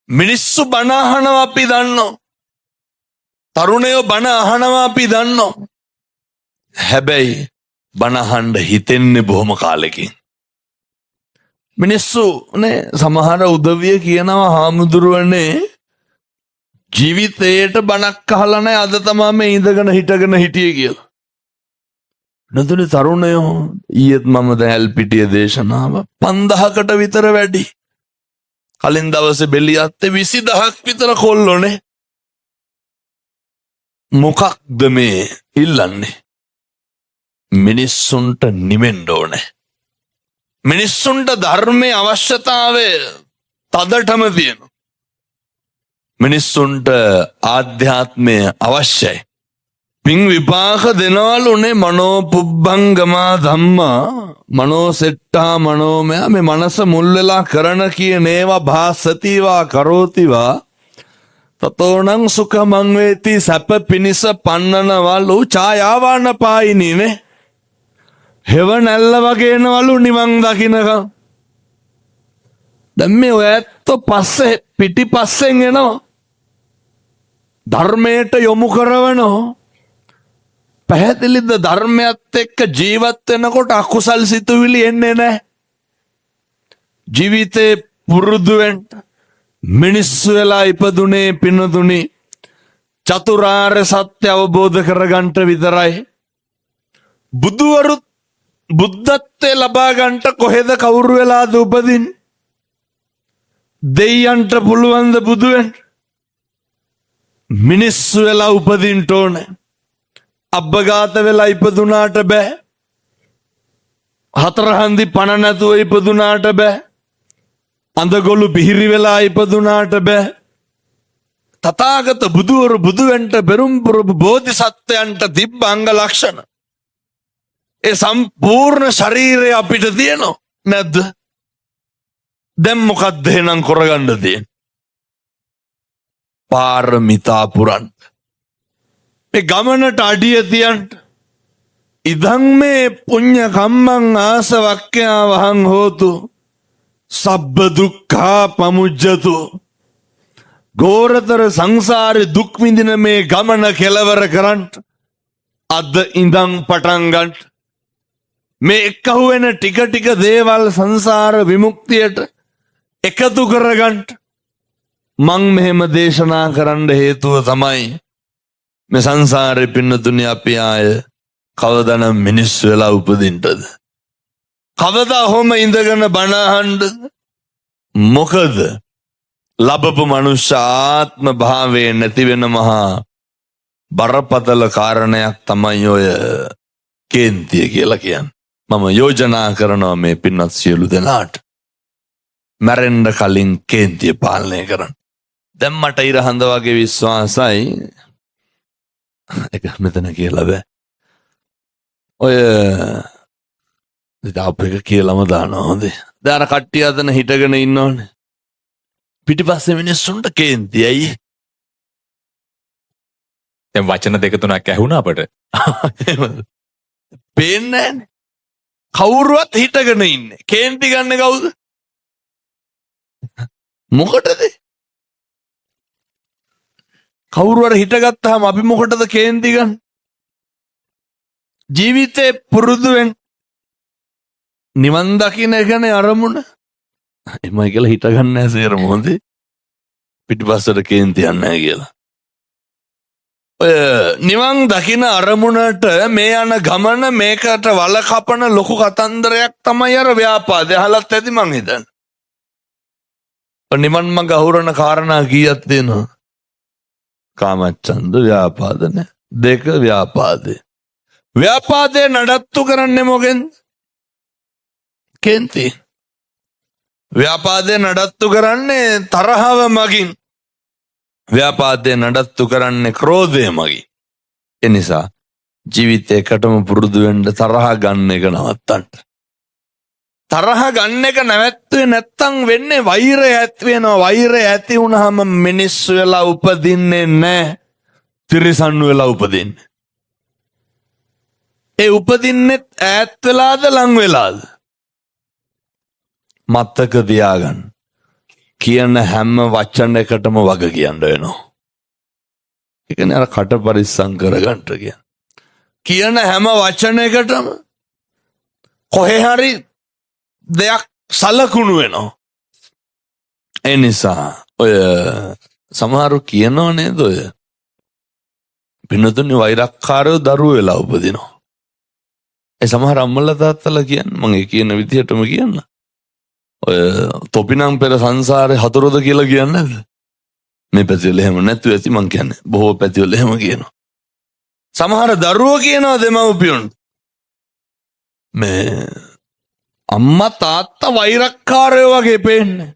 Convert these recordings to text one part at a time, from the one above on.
මිනිස්සු බණ අහනවා අපි දන්නවා. තරුණයෝ බණ අහනවා අපි දන්නවා. හැබැයි බණ අහන්න හිතෙන්නේ බොහොම කාලෙකින්. මිනිස්සු නේ සමහර උදවිය කියනවා හාමුදුරුවනේ ජීවිතේට බණක් අහලා නැහැ අද තමයි මේ ඉඳගෙන හිටගෙන හිටියේ කියලා. නතුනේ තරුණයෝ ඊයේත් මම දැල් පිටියේ දේශනාව 5000කට විතර වැඩි. කලින් දවසේ බෙලියත්තේ 20000ක් විතර කොල්ලෝනේ. මොකක්ද මේ ඉල්ලන්නේ? මිනිස්සුන්ට නිවෙන්න ඕනේ. මිනිස්සුන්ට ධර්මයේ අවශ්‍යතාවය තදටම තියෙනවා. මිනිස්සුන්ට ආධ්‍යාත්මය අවශ්‍යයි. පින් විපාක දෙනවලුනේ මනෝ පුබ්බංගමා ධම්මා මනෝ සෙට්ටා මනෝමය. මේ මනස මුල් වෙලා කරන කියන ඒවා භාසතිවා කරෝතිවා තතෝනං සුඛමං වේති. සැප පිනිස පන්නනවලු ඡායාවාන පායිනීනේ. හෙවණැල්ල වගේ එනවලු නිවන් දකින්නකම්. දැන් මේ ඔය ඇත්තෝ පස්සේ පිටිපස්සෙන් එනවා. ධර්මයට යොමු කරවනවා. පැහැදිලිද? ධර්මයත් එක්ක ජීවත් වෙනකොට අකුසල් සිතුවිලි එන්නේ නැහැ. ජීවිතේ පුරුදු වෙන්න මිනිස්සු වෙලා ඉපදුනේ පිනදුනි චතුරාර්ය සත්‍ය අවබෝධ කරගන්න විතරයි. බුදුවරුත් බුද්ධත්වයේ ලබා ගන්නට කොහෙද කවුරු වෙලාද උපදින්? දෙයයන්ට පුළුවන් ද බුදු වෙන්න? මිනිස්සු වෙලා උපදින්න ඕනේ. අබ්බගාත වෙලා ඉපදුනාට බෑ. හතරහන්දි පණ නැතුව ඉපදුනාට බෑ. අඳගොළු බිහිරි වෙලා ඉපදුනාට බෑ. තථාගත බුදුවරු බුදු වෙන්න පෙරම් පුරපු බෝධිසත්වයන්ට තිබ්බ අංග ලක්ෂණ. ඒ සම්පූර්ණ ශරීරය අපිට තියෙනවා නැද්ද? දැන් මොකක්ද එහෙනම් කරගන්න තියෙන්නේ? පාරමිතා පුරන්න. මේ ගමනට අඩිය තියන්න. ඉදං මේ පුඤ්ඤ කම්මං ආසවක්ඛ්‍යා වහං හෝතු සබ්බ දුක්ඛා පමුජ්ජතු. ගෝරතර සංසාරේ දුක් විඳින මේ ගමන කෙලවර කරන්න අද ඉඳන් පටන් ගන්න. මේ එක්කහුව වෙන ටික ටික දේවල් සංසාර විමුක්තියට එකතු කරගන්න මං මෙහෙම දේශනා කරන්න හේතුව තමයි මේ සංසාරේ පින්නතුනි අපි ආය කවදානම් මිනිස්සු වෙලා උපදින්නද? කවදා හොම ඉඳගෙන බණ අහන්නද? මොකද ලැබපු මනුෂ්‍ය ආත්ම භාවයේ නැති වෙන මහා බරපතල කාරණයක් තමයි ඔය කේන්තිය කියලා කියන්නේ. මම යෝජනා කරනවා මේ පින්වත් සියලු දෙනාට මැරෙන්න කලින් කේන්තිය පාලනය කරන්න. දැන් මට ඉර හඳ වගේ විශ්වාසයි. ඒක මෙතන කියලා බෑ. ඔය අපේ කියලාම දානවා හොඳේ. දැන් අර කට්ටිය අතන හිටගෙන ඉන්නෝනේ. පිටිපස්සේ මිනිස්සුන්ට කේන්තියයි. දැන් වචන දෙක තුනක් ඇහුණා අපට. පේන්නේ නැන්නේ. කවුරුවත් හිටගෙන ඉන්නේ. කේන්ති ගන්න කවුද? මොකටද? කවුරු හරි හිටගත්තාම අපි මොකටද කේන්ති ගන්න? ජීවිතේ පුරුදු වෙන්න නිවන් දකින්න එකනේ අරමුණ. එමයි කියලා හිටගන්නේ නැහැ සේරම හොඳේ. පිටිපස්සට කේන්තියක් නැහැ කියලා. ඔය නිවන් දකින්න අරමුණට මේ යන ගමන මේකට වල කපන ලොකු කතන්දරයක් තමයි අර ව්‍යාපාදේ. අහලත් ඇති මං හිතන්නේ. නිවන් මඟ අහුරන කාරණා කීයක් තියෙනවා? කාමච්ඡන්ද ව්‍යාපාද නේ. දෙක ව්‍යාපාදේ. ව්‍යාපාදේ නඩත්තු කරන්නේ මොකෙන්ද? කේන්ති. ව්‍යාපාදේ නඩත්තු කරන්නේ තරහව මගින්. ව්‍යාපාදේ නඩත්තු කරන්නේ ක්‍රෝධය මගින්. ඒ නිසා ජීවිතේකටම පුරුදු වෙන්න තරහ ගන්න එක නවත්තන්න. තරහ ගන්න එක නැවැත්තුවේ නැත්තම් වෙන්නේ වෛරය ඇති වෙනවා. වෛරය ඇති වුනහම මිනිස්සු වෙලා උපදින්නේ නැහැ. තිරිසන් වෙලා උපදින්නේ. ඒ උපදින්නේ ඈත් වෙලාද ලං වෙලාද? මතක තියාගන්න. කියන හැම වචන එකටම වග කියන්න වෙනවා. ඒ කියන්නේ අර කට පරිස්සම් කරගන්න කියන හැම වචන එකටම කොහේ හරි දෙයක් සලකුණු වෙනවා. ඒ නිසා ඔය සමහරු කියනව නේද ඔය පින්නතුනි වෛරක්කාරයෝ දරුවෝ වෙලා උපදිනවා. ඒ සමහර අම්මලා තාත්තලා කියන්නේ මම ඒ කියන විදිහටම කියන්න. ඔය තොපිනම් පෙර සංසාරේ හතරොද කියලා කියන්නේ නැද්ද? මේ පැතිවල එහෙම නැතු ඇති මං කියන්නේ. බොහෝ පැතිවල එහෙම කියනවා. සමහර දරුවෝ කියනවා දෙමව්පියොන් මේ අම්මා තාත්තා වෛරක්කාරයෝ වගේ පේන්නේ.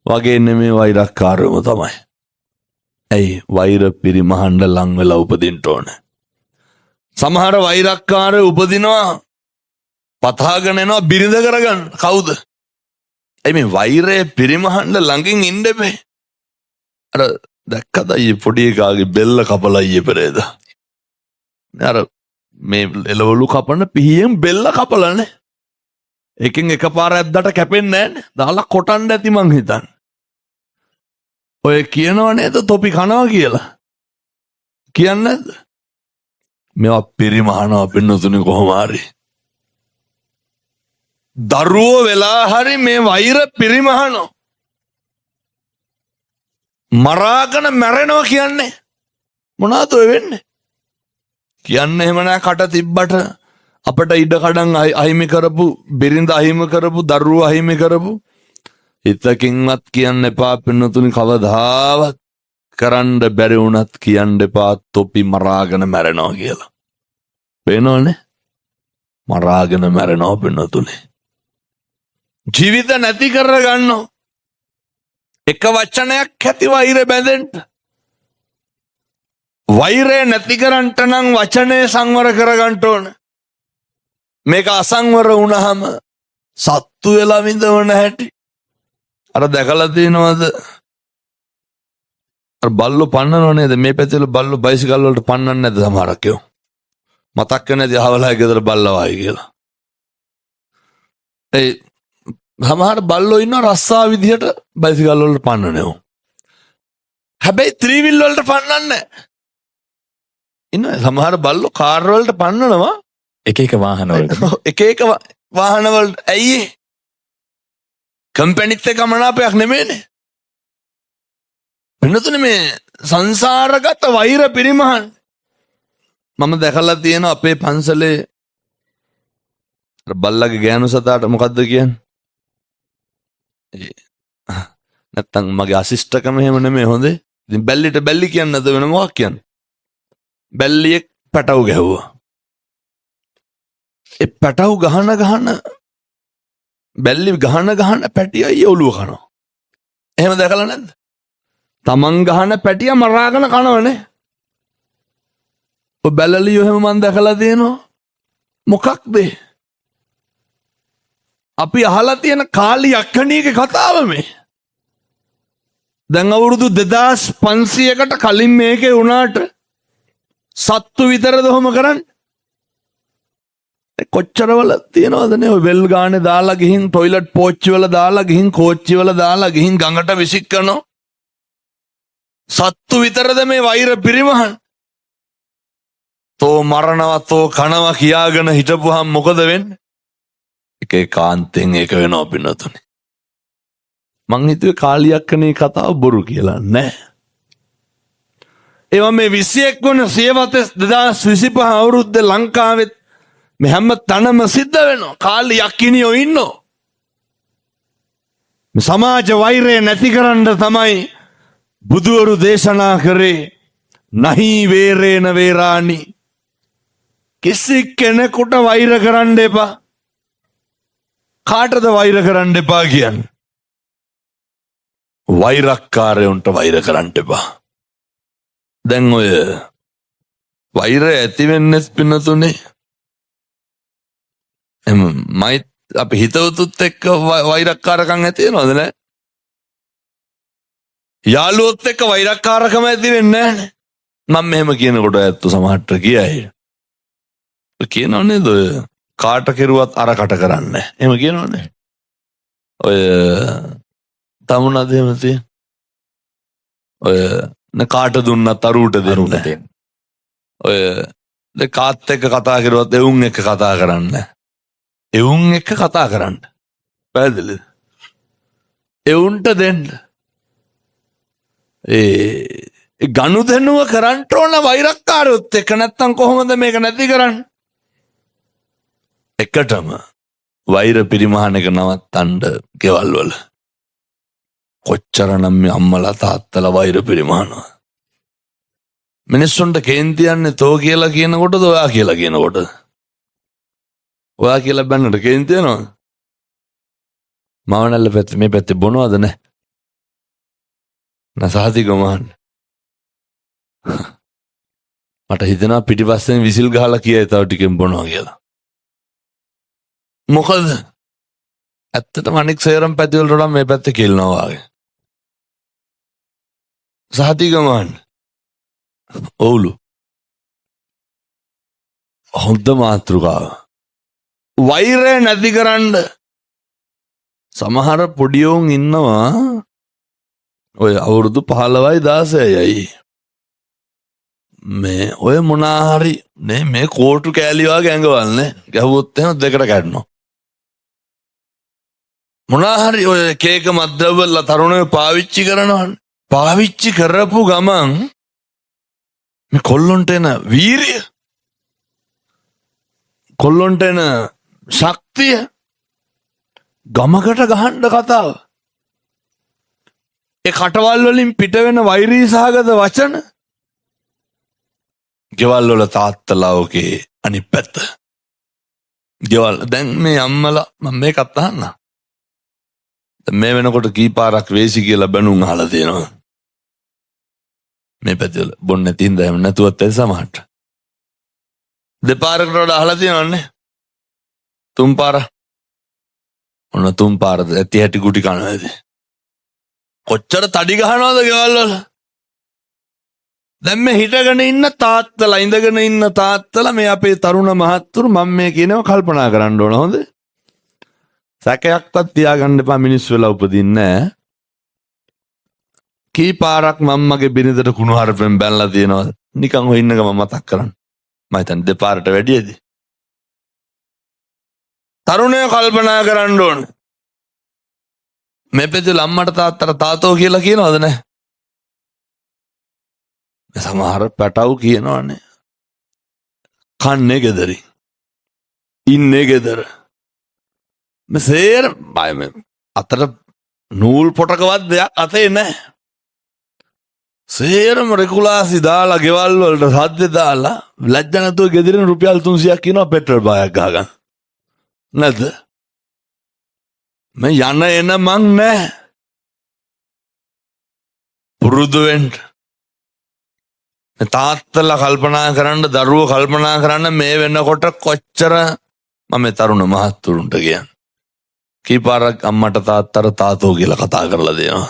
වගේ නෙමේ වෛරක්කාරයෝම තමයි. ඇයි වෛර පිරිමහන්න ලං වෙලා උපදින්න ඕන. සමහර වෛරක්කාරයෝ උපදිනවා පතාගෙන එනවා බිරිඳ කරගන්න. කවුද? ඇයි මේ වෛරය පිරිමහන්න ළඟින් ඉන්න බෑ. අර දැක්කද අයියේ පොඩි එකාගේ බෙල්ල කපලා අයියේ පෙරේද? අර මේ එළවලු කපන පිහියෙන් බෙල්ල කපලානේ. එකෙන් එකපාර ඇද්දට කැපෙන්නේ නැහැ. දාලා කොටන්න ඇති මං හිතන්නේ. ඔය කියනව නේද තොපි කනවා කියලා? කියන්නේ නැද්ද? මේවා පිරිමහනවා පින්නතුනේ කොහොම හරි. දරුවෝ වෙලා හරි මේ වෛර පිරිමහනවා. මරාගෙන මැරෙනවා කියන්නේ මොනවද ඔය වෙන්නේ? කියන්නේ එහෙම නෑ කට තිබ්බට අපට ඉඩ කඩන් අහිමි කරපු බිරිඳ අහිමි කරපු දරුවෝ අහිමි කරපු හිතකින්වත් කියන්න එපා පින්නතුනි කවදාවත් කරන්න බැරි වුණත් කියන්න එපා තොපි මරාගෙන මැරෙනවා කියලා. පේනවනේ? මරාගෙන මැරෙනවා පින්නතුනි. ජීවිත නැති කරගන්නෝ. එක වචනයක් ඇති වෛරය බැඳෙන්න. වෛරය නැති කරන්නට නම් වචනය සංවර කරගන්න ඕන. මේක අසංවර වුණාම සත්තු වෙලා විඳවන හැටි. අර දැකලා තියෙනවද? අර බල්ලෝ පන්නනව නේද? මේ පැතිවල බල්ලෝ බයිසිකල් වලට පන්නන්නේ නැද්ද සමහරක් ඒවා? මතක් නැති අහවලයි ගෙදර බල්ලා වයි කියලා. ඒ සමහර බල්ලෝ ඉන්නවා රස්සා විදිහට බයිසිකල් වලට පන්නනව. හැබැයි ත්‍රිවිල් වලට පන්නන්නේ නැහැ. ඉන්නවා සමහර බල්ලෝ කාර් වලට පන්නනවා එක එක වාහන වලට. එක එක වාහන වලට. ඇයි? කම්පැනිත් එක්ක මනාපයක් නෙමෙයිනේ. වෙනතුනේ මේ සංසාරගත වෛර පිරිමහන්. මම දැකලා තියෙනවා අපේ පන්සලේ බල්ලගේ ගෑනු සතාට මොකද්ද කියන්නේ? නැත්තම් මගේ අසිස්ටකම එහෙම නෙමෙයි හොඳේ. ඉතින් බැල්ලිට බැල්ලි කියන්නේ නැද වෙන මොකක් කියන්නේ? බැල්ලියෙක් පැටව ගැහුවා. ඒ පැටව ගහන බැල්ලි ගහන පැටියයි ඔළුව කනවා. එහෙම දැකලා නැද්ද? තමන් ගහන පැටිය මරාගෙන කනවනේ. ඔය බැලලියෝ එහෙම මන් දැකලා තියෙනවා. මොකක්ද? අපි අහලා තියෙන කාලි යක්කණියගේ කතාව මේ. දැන් අවුරුදු 2500කට කලින් මේකේ වුණාට සත්තු විතරද ඔහොම කරන්නේ? කොච්චරවල තියනවද නේ ඔය වෙල් ගානේ දාලා ගිහින් টয়ලට් පෝච්චි වල දාලා ගිහින් කෝච්චි වල දාලා ගිහින් ගඟට විසික් කරනවා. සත්තු විතරද මේ වෛර පිරිමහන්? තෝ මරනවා තෝ කනවා කියාගෙන හිටපුවාම මොකද වෙන්නේ? එක ඒකාන්තයෙන් ඒක වෙනවා පින්නතුනේ. මං හිතුවේ කාලියක්කනේ කතාව බොරු කියලා නෑ. ඒවා මේ 21 වන සියවතේ 2025 අවුරුද්දේ ලංකාවෙත් මේ හැම තැනම සිද්ධ වෙනවා. කාලියක්කිනියෝ ඉන්නෝ. මේ සමාජ වෛරය නැති කරන්න තමයි බුදුවරු දේශනා කරේ නහි වේරේන වේරාණි. කිසි කෙනෙකුට වෛර කරන්න එපා. කාටද වෛර කරන්න එපා කියන්නේ? වෛරක්කාරයන්ට වෛර කරන්න එපා. දැන් ඔය වෛරය ඇති වෙන්නේ පින්නතුනේ මයි අපි හිතවතුත් එක්ක වෛරක්කාරකම් ඇති වෙනවද නැහැ? යාළුවොත් එක්ක වෛරක්කාරකම ඇති වෙන්නේ නැහැ. මම මෙහෙම කියනකොට ඇත්ත සමහරට කියයි. කියනව නේද ඔය කාට කෙරුවත් අරකට කරන්නේ. එහෙම කියනවනේ. ඔය තමුණද එහෙම තියෙන? ඔය කාට දුන්නත් අරුවට දෙන්න. ඔය කාත් එක්ක කතා කරුවත් එවුන් එක්ක කතා කරන්න. එවුන් එක්ක කතා කරන්න. පැහැදිලිද? එවුන්ට දෙන්න. ඒ ගනුදෙනුව කරන්න ඕන වෛරක්කාරයොත් එක්ක, නැත්තම් කොහොමද මේක නැති කරන්නේ? එකටම වෛර පිරිමහන එක නවත්තන්න ගෙවල් වල කොච්චරනම් මේ අම්මලා තාත්තලා වෛර පිරිමහනවා. මිනිස්සුන්ට කේන්ති යන්නේ තෝ කියලා කියනකොටද ඔයා කියලා කියනකොටද? ඔයා කියලා බැන්නට කේන්ති යනවා. මවනල්ල පැත්තේ මේ පැත්තේ බොනවද නැහැ? නසහතික මහන්න. මට හිතෙනවා පිටිපස්සෙන් විසිල් ගහලා කියයි තව ටිකෙන් බොනවා කියලා. මොකද ඇත්තටම අනික් සේරම් පැතිවලට වඩා මේ පැත්තේ කෙල්නවා වගේ. සහතික මහන්න. ඔවුලු. හොඳ මාතෘකාව. වෛරය නැති කරන්න සමහර පොඩියෝන් ඉන්නවා ඔය අවුරුදු 15යි 16යි. මේ ඔය මොනාහරි මේ කෝටු කෑලි වගේ ඇඟවල්නේ ගැහුවොත් එහෙම දෙකට කැඩනවා. මොනාහරි ඔය කේක මද්ද්‍රව්‍යවල තරුණයෝ පාවිච්චි කරනවනේ. පාවිච්චි කරපු ගමන් මේ කොල්ලොන්ට එන වීරිය, කොල්ලොන්ට එන ශක්තිය, ගමකට ගහන්න කතාව, ඒ කටවල් වලින් පිට වෙන වෛරී සහගත වචන, ගෙවල් වල තාත්තලා ඔකේ අනිත් පැත්ත. ගෙවල් දැන් මේ අම්මලා මම මේකත් අහන්න. මේ වෙනකොට කී පාරක් වේසි කියලා බැනුම් අහලා තියෙනවා. මේ පැත්තේ බොන්නේ නැති හින්දා එහෙම නැතුවත් ඇයි සමහරට. දෙපාරකට වඩා අහලා තියෙනවන්නේ. තුන් පාර. ඔන්න තුන් පාර ඇති හැටි ගුටි කනවාද? කොච්චර තඩි ගහනවද ගෙවල් වල? දැන් මේ හිටගෙන ඉන්න තාත්තලා, ඉඳගෙන ඉන්න තාත්තලා, මේ අපේ තරුණ මහත්තුරු මම මේ කියනවා කල්පනා කරන්න ඕන. හොඳ සැකයක්වත් තියාගන්න එපා. මිනිස් වෙලා උපදින්නේ නැහැ. කී පාරක් මම්මගේ බිරිඳට කුණු හරපෙන් බැනලා තියෙනවද? නිකන් ඔය ඉන්න ගම මතක් කරන්න. මම හිතන්නේ දෙපාරට වැඩියද? තරුණයෝ කල්පනා කරන්න ඕන. මේ පැත්තේ අම්මට තාත්තට තාතෝ කියලා කියනවද නැහැ? සමහර පැටව් කියනවනේ. කන්නේ ගෙදරින්. ඉන්නේ ගෙදර. මෙසේර බයම අතට නූල් පොටකවත් දෙයක් අතේ නැහැ. සේරම රෙගුලාසි දාලා ගෙවල් වලට සද්ද දාලා ලැජ්ජ නැතුව ගෙදරින් රුපියල් 300ක් කියනවා පෙට්‍රල් බායක් ගහගන්න. නැද්ද? මේ යන එන මං නැහැ. පුරුදු වෙන්න. තාත්තලා කල්පනා කරන්න, දරුවෝ කල්පනා කරන්න මේ වෙනකොට කොච්චර මම තරුණ මහත්තුරුන්ට කියන්නේ. කීපාරක් අම්මට තාත්තට තාතෝ කියලා කතා කරලා දෙනවා.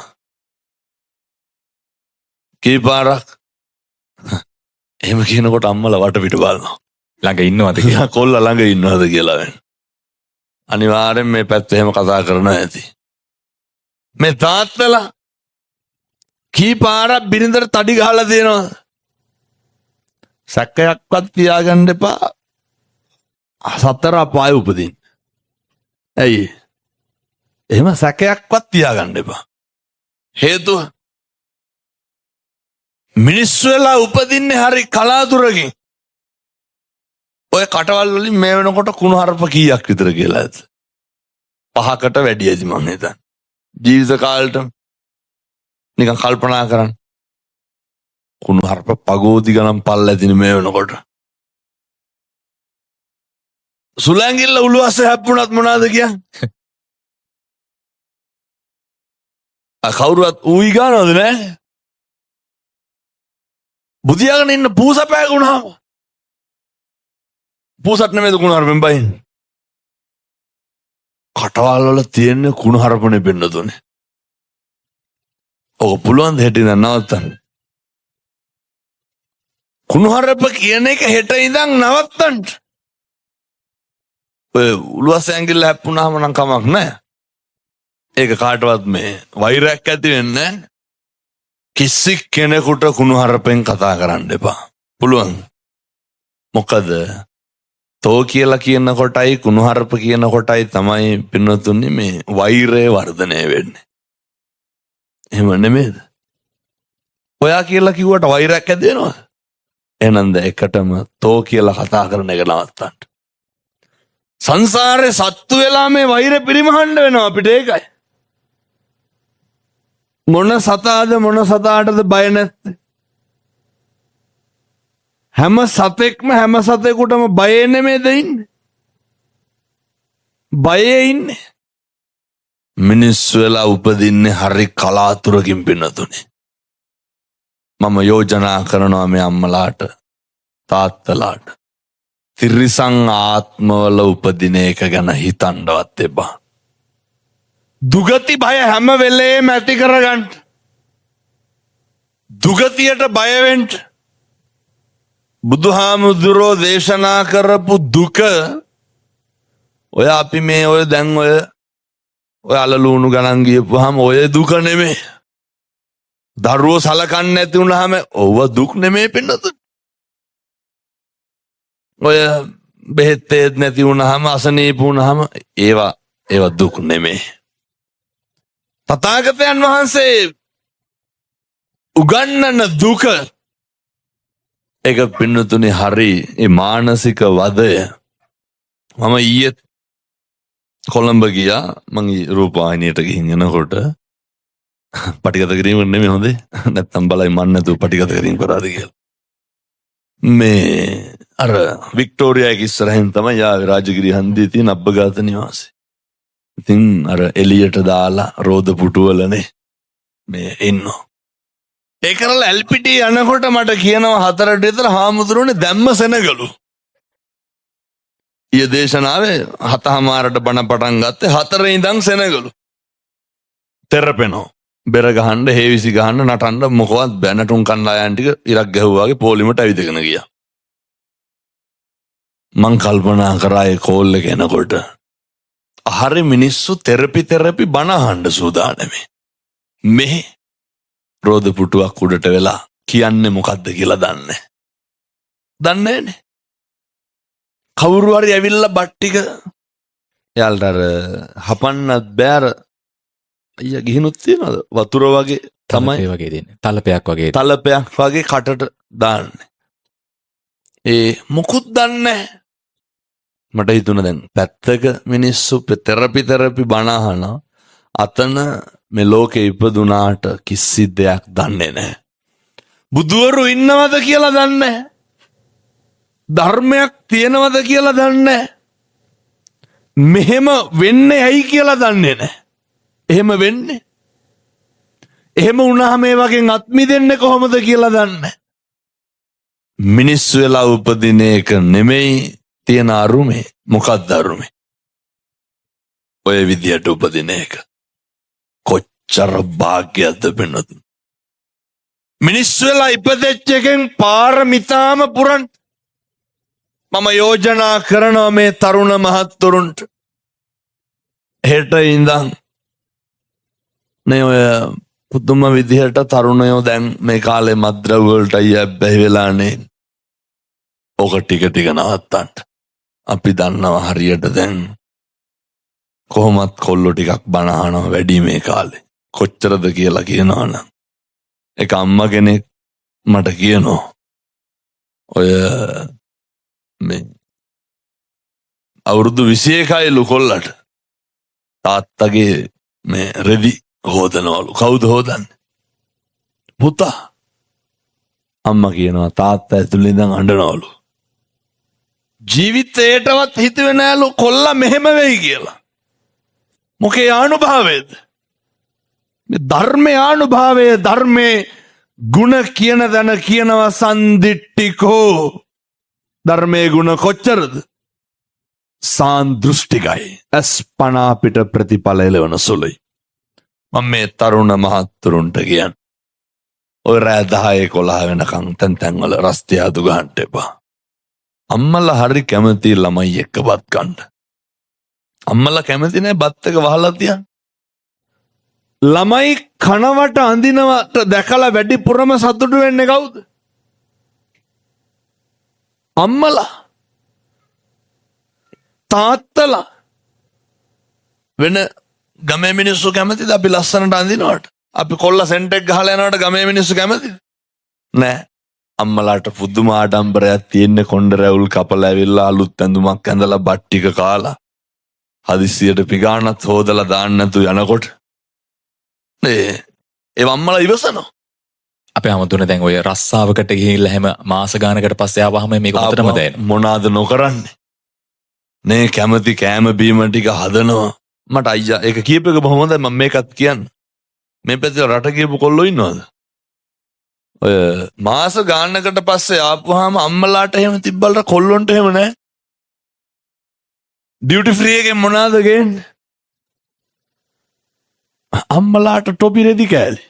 කීපාරක් එහෙම කියනකොට අම්මලා වටපිට බලනවා. ළඟ ඉන්නවද කියලා. කොල්ලා ළඟ ඉන්නවද කියලා වෙන. අනිවාර්යෙන් මේ පැත්ත එහෙම කතා කරනවා ඇති. මේ තාත්තලා කීපාරක් බිරිඳට තඩි ගහලා දෙනවා. සැකයක්වත් තියාගන්න එපා. සතර අපාය උපදින්න. ඇයි? එහෙම සැකයක්වත් තියාගන්න එපා. හේතුව මිනිස්සු වෙලා උපදින්නේ හරි කලාතුරකින්. ඔය කටවල් වලින් මේ වෙනකොට කුණු හරප කීයක් විතර කියලා ඇත? 5කට වැඩි ඇති මං හිතන්නේ. ජීවිත කාලෙට නිකන් කල්පනා කරන්න. කුණු හරප පගෝදි ගණන් පල්ල ඇතින මේ වෙනකොට. සුලංගිල්ල උළුවස්සේ හැප්පුණත් මොනවද කියන්නේ? කවුරුවත් ඌයි ගන්නවද නැහැ? බුදියාගෙන ඉන්න පූස පෑගුණාම පූසත් නෙමෙයිද කුණු හරපෙන් බයින්නේ? කටවල් වල තියෙන කුණු හරපනේ පෙන්නතුනේ. ඔක පුළුවන් ද හෙටින් නවත්තන්න? කුණු හරප කියන එක හෙට ඉඳන් නවත්තන්න. ඔය උළුවස්සේ ඇඟිල්ල හැප්පුණාම නම් කමක් නැහැ. ඒක කාටවත් මේ වෛරයක් ඇති වෙන්නේ නැහැ. කිසි කෙනෙකුට කුණුහරුපෙන් කතා කරන්න එපා. පුළුවන්. මොකද තෝ කියලා කියන කොටයි කුණුහරුප කියන කොටයි තමයි පින්නතුනි මේ වෛරය වර්ධනය වෙන්නේ. එහෙම නෙමෙයිද? ඔයා කියලා කිව්වට වෛරයක් ඇති වෙනවද? එහෙනම් එකටම තෝ කියලා කතා කරන එක නවත්තන්න. සංසාරේ සත්තු වෙලා මේ වෛරය පරිමහන්න වෙනවා අපිට. ඒකයි. මොන සතාද මොන සතාටද බය නැත්තේ? හැම සතෙක්ම හැම සතෙකුටම බයේ නෙමෙයිද ඉන්නේ? බයේ ඉන්නේ. මිනිස්සු වෙලා උපදින්නේ හරි කලාතුරකින් පින්නතුනේ. මම යෝජනා කරනවා මේ අම්මලාට තාත්තලාට තිරිසන් ආත්මවල උපදින එක ගැන හිතන්නවත් එපා. දුගති බය හැම වෙලේම ඇති කරගන්න. දුගතියට බය වෙන්න. බුදුහාමුදුරෝ දේශනා කරපු දුක ඔය අපි මේ ඔය දැන් ඔය අලලුණු ගණන් ගියපුවාම ඔය දුක නෙමෙයි. දරුවෝ සලකන්නේ නැති වුනහම ඔව දුක් නෙමෙයි පින්නතුනි. ඔය බෙහෙත් නැති වුනහම අසනීප වුනහම ඒවා දුක් නෙමෙයි. තථාගතයන් වහන්සේ උගන්වන දුක ඒක පින්නතුනි හරි ඒ මානසික වදය. මම ඊයේ කොළඹ ගියා. මං රූපවාහිනියට ගිහින් එනකොට පටිගත කිරීම නෙමෙයි හොඳේ. නැත්තම් බලයි මන් නැතුව පටිගත කිරීම කරාද කියලා. මේ අර වික්ටෝරියා එක ඉස්සරහින් තමයි ආවේ රාජගිරි හන්දියේ තියෙන අබ්බගාත නිවාසය. ඉතින් අර එළියට දාලා රෝද පුටුවලනේ මේ ඉන්නෝ. ඒ කරලා එල්පිටි යනකොට මට කියනවා 4ට විතර හාමුදුරුවනේ දැම්ම සෙනගලු. ඊයේ දේශනාවේ 7:00ට බණ පටන් ගත්තේ 4 ඉඳන් සෙනගලු. තෙරපෙනෝ. බෙර ගහන්න, හේවිසි ගහන්න, නටන්න මොකවත් බෑ. නටුම් කණ්ඩායම් ටික ඉරක් ගැහුවා වගේ පොලිමට ඇවිදගෙන ගියා. මං කල්පනා කරා ඒ කෝල් එක එනකොට හරි මිනිස්සු තෙරපි බණ අහන්න සූදානම්නේ. මෙහි රෝද පුටුවක් උඩට වෙලා කියන්නේ මොකද්ද කියලා දන්නේ නැහනේ. කවුරු හරි ඇවිල්ලා බත් ටික යාල්ට අර හපන්නත් බෑර අයියා ගිහිනුත් තියනවාද වතුර වගේ තමයි වගේ දෙන්නේ. තලපයක් වගේ කටට දාන්නේ. ඒ මොකුත් දන්නේ නැහැ. මට හිතුණා දැන් පැත්තක මිනිස්සු තෙරපි බණ අහනවා. අතන මේ ලෝකේ ඉපදුනාට කිසි දෙයක් දන්නේ නැහැ. බුදුවරු ඉන්නවද කියලා දන්නේ නැහැ. ධර්මයක් තියෙනවද කියලා දන්නේ නැහැ. මෙහෙම වෙන්නේ ඇයි කියලා දන්නේ නැහැ. එහෙම වෙන්නේ. එහෙම වුණාම මේ වගේ අත් මිදෙන්නේ කොහොමද කියලා දන්නේ නැහැ. මිනිස්සු වෙලා උපදින එක නෙමෙයි තියෙන අරුමේ. මොකක්ද අරුමේ? ඔය විදියට උපදින එක. කොච්චර භාග්‍යයක්ද වෙනවද? මිනිස්සු වෙලා ඉපදෙච්ච එකෙන් පාරමිතාම පුරන්. මම යෝජනා කරනවා මේ තරුණ මහත්තුරුන්ට හෙට ඉඳන් නේ ඔය පුදුම විදිහට තරුණයෝ දැන් මේ කාලේ මත්ද්‍රව්‍ය වලට අයබැහි වෙලානේ. ඔක ටික නවත්තන්න. අපි දන්නවා හරියට දැන් කොහොමත් කොල්ලෝ ටිකක් බණ අහනවා වැඩි මේ කාලේ. කොච්චරද කියලා කියනවනම් එක අම්මා කෙනෙක් මට කියනවා ඔය මේ අවුරුදු 21යිලු කොල්ලට තාත්තගේ මේ රෙදි හොදනවලු. කවුද හොදන්නේ? පුතා. අම්මා කියනවා තාත්තා ඇතුළේ ඉඳන් අඬනවලු. ජීවිතේටවත් හිතුවේ නෑලු කොල්ලා මෙහෙම වෙයි කියලා. මොකේ ආනුභාවයද? මේ ධර්මයේ ආනුභාවය. ධර්මයේ ගුණ කියන දන කියනවා සන්දිට්ඨිකෝ. ධර්මයේ ගුණ කොච්චරද? සාන්දෘෂ්ටිකයි. අස්පනා පිට ප්‍රතිඵල එළවන සුළුයි. මම මේ තරුණ මහත්තුරුන්ට කියන්නේ ඔය රෑ 10-11 වෙනකන් තැන් වල රස්තිය අදු ගන්න එපා. අම්මලා හරි කැමති ළමයි එක්ක බත් කන්න. අම්මලා කැමති නෑ බත් එක වහලා තියන්න. ළමයි කනවට අඳිනවට දැකලා වැඩිපුරම සතුටු වෙන්නේ කවුද? අම්මලා, තාත්තලා. වෙන ගමේ මිනිස්සු කැමතිද අපි ලස්සනට අඳිනවට? අපි කොල්ල සෙන්ට් එක ගහලා යනවට ගමේ මිනිස්සු කැමතිද? නෑ. අම්මලාට පුදුම ආඩම්බරයක් තියෙන්නේ කොණ්ඩ රැවුල් කපලා ඇවිල්ලා අලුත් ඇඳුමක් ඇඳලා බත් ටික කාලා හදිස්සියට පිගානත් හොදලා දාන්න නැතු යනකොට ඒ අම්මලා ඉවසනවා. අපේ අමුතුනේ දැන් ඔය රස්සාවකට ගිහිල්ලා හැම මාස ගානකට පස්සේ ආවහම මේක උතරම දැනෙනවා. මොනවාද නොකරන්නේ? නේ කැමති කෑම බීම ටික හදනවා. මට අයියා ඒක කියප එක බොහොම හොඳයි. මම මේකත් කියන්න. මේ පැත්තේ රට කියපු කොල්ලෝ ඉන්නවද? ඔය මාස ගානකට පස්සේ ආපුවාම අම්මලාට එහෙම තිබ්බලට කොල්ලොන්ට එහෙම නැහැ. ඩියුටි ෆ්‍රී එකෙන් මොනවාද ගේන්නේ? අම්මලාට ටොපි රෙදි කෑලි.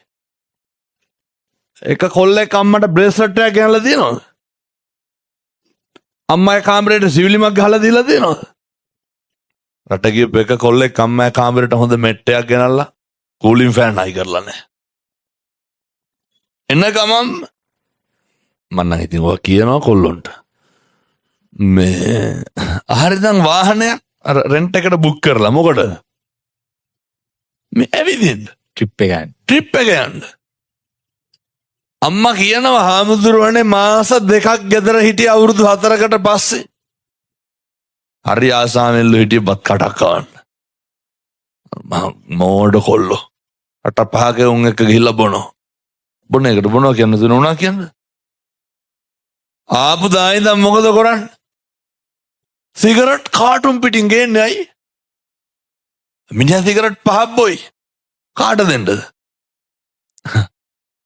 එක කොල්ලෙක් අම්මට බ්‍රේස්ලට් එකක් ගෙනල්ලා දෙනවද? අම්මගේ කාමරේට සිවිලිමක් ගහලා දීලා දෙනවද? රට ගියපු එක කොල්ලෙක් අම්මගේ කාමරේට හොඳ මෙට්ටයක් ගෙනල්ලා කූලින් ෆෑන් අයි කරලා නැහැ. එන්න ගමන් මම නම් ඉතින් ඔය කියනවා කොල්ලොන්ට මේ හරි දැන් වාහනයක් අර රෙන්ට් එකට බුක් කරලා මොකටද මේ ඇවිදින්න ට්‍රිප් එක යන්න අම්මා කියනවා හාමුදුරුවනේ මාස 2ක් ගෙදර හිටිය අවුරුදු 4කට පස්සේ හරි ආසාවෙන්ලු හිටිය බත් කටක් කවන්න මෝඩ කොල්ලෝ 8-5 උන් එක ගිහිල්ලා බොනවා බොන එකට බොනවා කියන්න දුන්නා කියන්නේ ආපු දායි දැන් මොකද කරන්නේ සිගරට් කාටුන් පිටින් ගේන්නේ අයි මිනිහා සිගරට් 5ක් බොයි කාට දෙන්නද